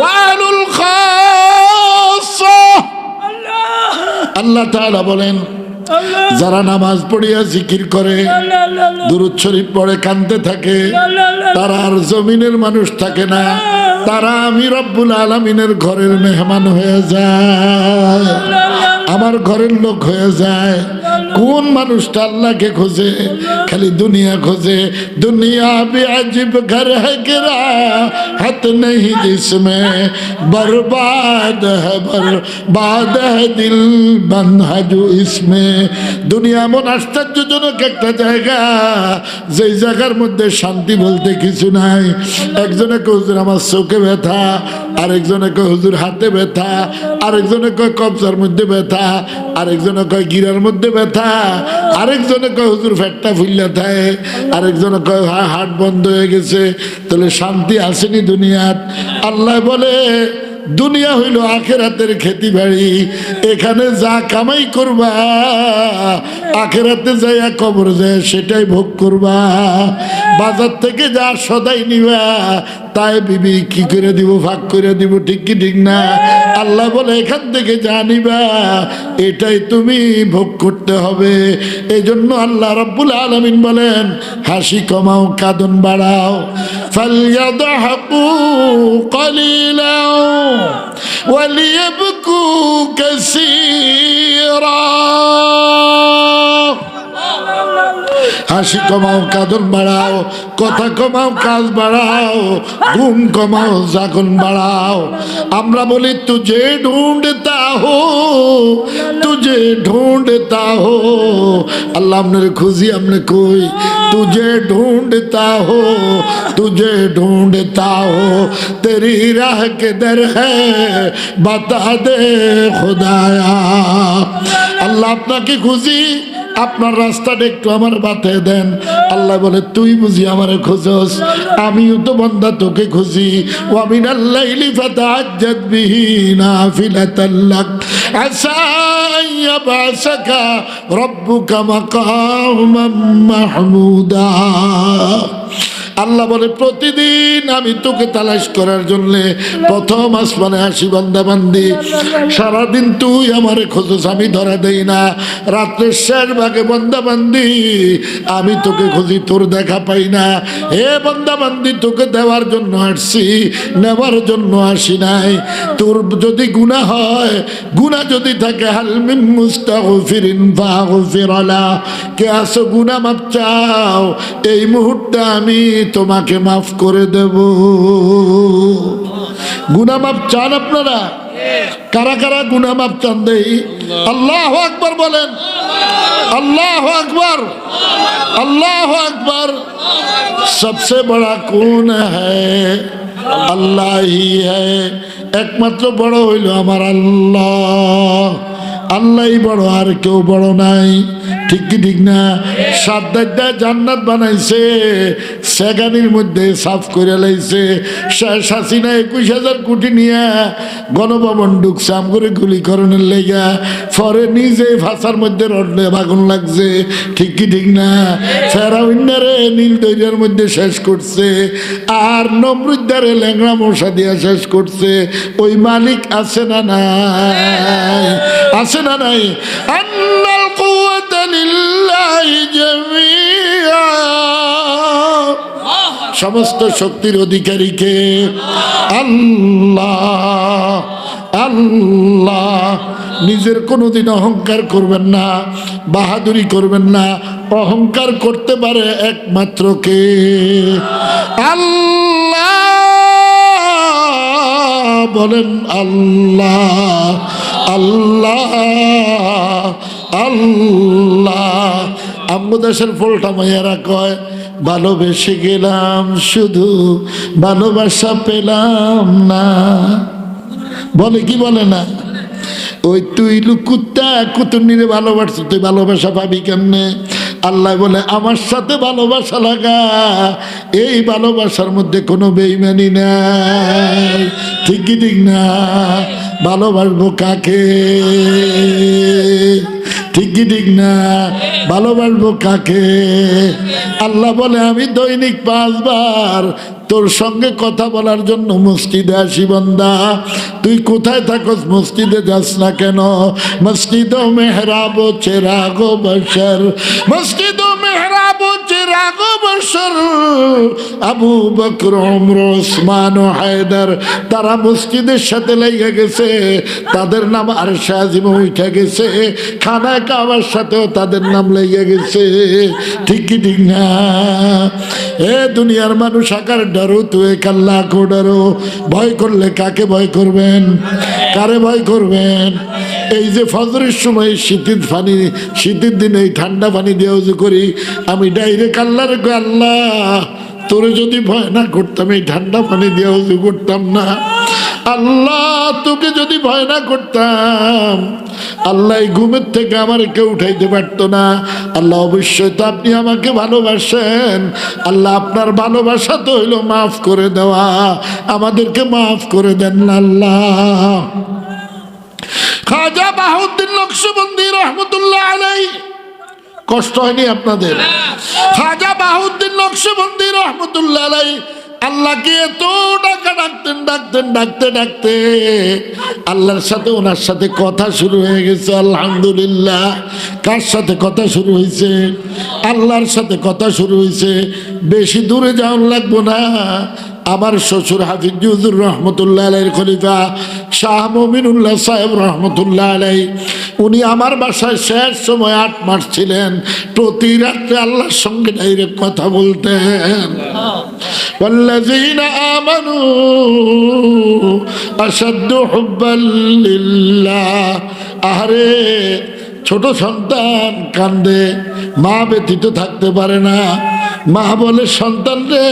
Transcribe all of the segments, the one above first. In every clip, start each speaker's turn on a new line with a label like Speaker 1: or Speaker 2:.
Speaker 1: ওয়ালুল খাসা। আল্লাহ তাআলা বলেন, যারা নামাজ পড়িয়া জিকির করে, দুরূদ শরীফ পড়ে কাঁদতে থাকে, তারা আর জমিনের মানুষ থাকে না, তারা আমি রব্বুল আলামিনের ঘরের মেহমান হয়ে যায়, আমার ঘরের লোক হয়ে যায়। কোন মানুষটা আল্লাহকে খোঁজে? খালি দুনিয়া খোঁজে। দুনিয়া भी अजीब घर है गिरा हत नहीं जिसमें बर्बाद है बर्बाद है दिल बंद है जो इसमें। দুনিয়া এমন আশ্চর্যজনক একটা জায়গা, যে জায়গার মধ্যে শান্তি বলতে কিছু নাই। একজনে কয় হুজুর আমার চোখে ব্যথা, আরেকজনে কয় হুজুর হাতে ব্যথা, আরেকজনে কয় কবজার মধ্যে ব্যথা, আরেকজনে কয় গিরার মধ্যে ব্যথা, আরেকজনে কয় হুজুর ফেটটা ফুল্লা থাকে, আরেকজনে কয় হাট বন্ধ হয়ে গেছে। তাহলে শান্তি আসেনি দুনিয়াত? আল্লাহ বলে দুনিয়া হইল আখেরাতের খেতি বাড়ি, এখানে যা কামাই করবা আখেরাতে যাইয়া কবর যায় সেটাই ভোগ করবা। বাজার থেকে যা সদাই নিবা তাই বিবি কি করে দিব, ভাগ করে দিব, ঠিক কি ঠিক না? আল্লাহ বলে এখান থেকে যা নিবা এটাই তুমি ভোগ করতে হবে। এই জন্য আল্লাহ রাব্বুল আলামিন বলেন, হাসি কমাও, কাঁদন বাড়াও। ফালইয়াদহাকু কলিলাও ওয়ালিয়াবকু কাসীরা। হাসি কমাও, কাঁদন বাড়াও, কথা কমাও, কাজ বাড়াও, ঘুম কমাও, জাগন বাড়াও। আমরা বলি তুঝে ঢুঁড়তা হো, তুঝে ঢুঁড়তা হো। আল্লাহ আমনের খুঁজি, আমনে কই तुझे ढूंढता हो, तुझे ढूंढता हो, तेरी राह किधर है बता दे खुदाया। আল্লাহ আপনাকে খুঁজি, আপনার রাস্তাটা একটু আমার বাতায় দেন। আল্লাহ বলে তুই বুঝি আমারে খোঁজস, আমিও তো বান্দা তোকে খুঁজি। ওয়া মিনাল লাইলি ফাতাহাজ্জাদ বিহি নাফিলাতাল লাক আসা ইয়াবাসাকা রাব্বুকা মাকামান মাহমুদা। আল্লাহ বলে প্রতিদিন আমি তোকে তালাশ করার জন্য প্রথম আসমানে আসি বান্দা বান্দি। সারাদিন তুই আমারে খোঁজস, আমি ধরা দেই না। রাত্রের শেষ ভাগে বান্দা বান্দি আমি তোকে খুঁজি, তোর দেখা পাই না। হে বান্দা বান্দি, তোকে দেওয়ার জন্য আসছি, নেওয়ার জন্য আসি নাই। তোর যদি গুনাহ হয়, গুনাহ যদি থাকে, হাল মিন মুস্তাগফিরিন ফাগফির লা, কে আসো গুনাহ মাপ চাও, এই মুহূর্তে আমি তোমাকে মাফ করে দেব। গুনাহ মাফ চান আপনারা? কারা কারা গুনাহ মাফ চান? দেই আল্লাহু আকবার বলেন। अल्लाह अकबर, अल्लाह अकबर। सबसे बड़ा कौन है? अल्लाह ही है। एकमात्र बड़ हইল আমার আল্লাহ। আল্লাহই বড়, আর কেউ বড় নাই। ঠিক কি ঠিক না? সাদ্দাইদা জান্নাত বানাইছে, সেগানির মধ্যে সাফ করে লাইছে। শেষ হাসিনা 21,000 কোটি নিয়ে গণভবন ঢুকছে আম করে গুলিকরণের লেগা। পরে নিজে ফাঁসার মধ্যে রডলে আগুন লাগছে। ঠিক কি ঠিক না? ফেরাউন্নারে নীল দরিয়ার মধ্যে শেষ করছে, আর নমরুদ্দারে ল্যাংড়া মশা দিয়া শেষ করছে। ওই মালিক আছে না নাই? আছে না নাই? আন্নাল কুওয়াতা লিল্লাহি জামিআ। সমস্ত শক্তির অধিকারীকে আল্লাহ। আল্লাহ নিজের কোনোদিন অহংকার করবেন না, বাহাদুরি করবেন না। অহংকার করতে পারে একমাত্র কে? আল্লাহ। বলেন আল্লাহ, আল্লাহ, আল্লাহ। আম্মু দেশের ফলটা মাইয়ারা কয়, ভালোবেসে গেলাম শুধু ভালোবাসা পেলাম না। বলে কি বলে না? ওই তুই কুত্তা কুতুন্নিরে ভালোবাসছ, তুই ভালোবাসা পাবি কেমনে? আল্লাহ বলে আমার সাথে ভালোবাসা লাগা, এই ভালোবাসার মধ্যে কোনো বেঈমানি নাই। ঠিক কি ঠিক না? ভালোবাসবো কাকে? ঠিক কি ঠিক না? ভালোবাসবো কাকে? আল্লাহ বলে আমি দৈনিক 5 বার তোর সঙ্গে কথা বলার জন্য মসজিদে আসি বান্দা, তুই কোথায় থাকস? মসজিদে যাস না কেন? মসজিদ ও মেহরাব ও চেরাগ ও বশর, মসজিদ ও মেহরাব ও চেরাগ ও বশর। আবু বকর, ওমর, ওসমান ও হায়দার তারা মসজিদের সাথে লেগে গেছে, তাদের নাম আরশে আজিমে উঠে গেছে, খানায়ে কাবার সাথেও তাদের নাম লেগে গেছে। ঠিক কি ঠিক না? এ দুনিয়ার মানুষ আকার ডরো, তুই আল্লাহ কো ডরো। ভয় করলে কাকে ভয় করবেন? কারে ভয় করবেন? এই যে ফজরের সময় শীতের দিনে এই ঠান্ডা পানি দিয়ে উজু করি, আমি ডাইরেক্ট আল্লাহর কই, আল্লাহ তোরে যদি ভয় না করতাম এই ঠান্ডা পানি দিয়ে উজু করতাম না। আল্লাহ তোকে যদি ভয় না করতাম, আল্লাহ এই ঘুমের থেকে আমার কেউ উঠাইতে পারতো না। আল্লাহ অবশ্যই তো আপনি আমাকে ভালোবাসেন। আল্লাহ আপনার ভালোবাসা তো হইল মাফ করে দেওয়া, আমাদেরকে মাফ করে দেন না আল্লাহ। খাজা বাহাউদ্দিন নকশবন্দি রহমতুল্লাহ আলাইহি, কষ্ট হয়নি আপনাদের? খাজা বাহাউদ্দিন নকশবন্দি রহমতুল্লাহ আলাইহি আল্লাহকে এত ডাকতে ডাকতে আল্লাহর সাথে ওনার সাথে কথা শুরু হয়ে গেছে। আলহামদুলিল্লাহ। কার সাথে কথা শুরু হয়েছে? আল্লাহর সাথে কথা শুরু হয়েছে। বেশি দূরে যাওয়ার লাগবো না, আমার শ্বশুর হাফিজ হুজুর রহমতুল্লাহ আলাইহির খলিফা শাহ মুমিনুল্লাহ সাহেব রহমতুল্লাহ আলাইহি, উনি আমার বাসায় শেষ সময় 8 মাস ছিলেন। প্রতি রাত্রে আল্লাহর সঙ্গে ডাইরেক্ট কথা বলতেন। ওয়াল্লাযীনা আমানু আশাদ্দু হুব্বাল লিল্লাহ। আরে ছোট সন্তান কান্দে, মা ব্যতীত থাকতে পারে না। মা বলে, সন্তান রে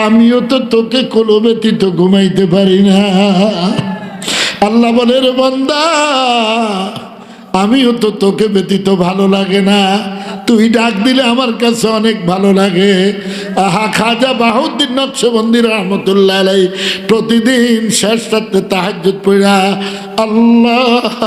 Speaker 1: আমিও তো তোকে কোলো ব্যতীত ঘুমাইতে পারি না। আল্লাহ বলে, রে বান্দা আমিও তো তোকে ব্যতীত ভালো লাগে না, তুই ডাক দিলে আমার কাছে অনেক ভালো লাগে। আহা, খাজা বাহাউদ্দিন নকশবন্দি রহমতুল্লাহ আলাইহি প্রতিদিন শেষ রাত্রে তাহাজ্জুদ পড়া আল্লাহ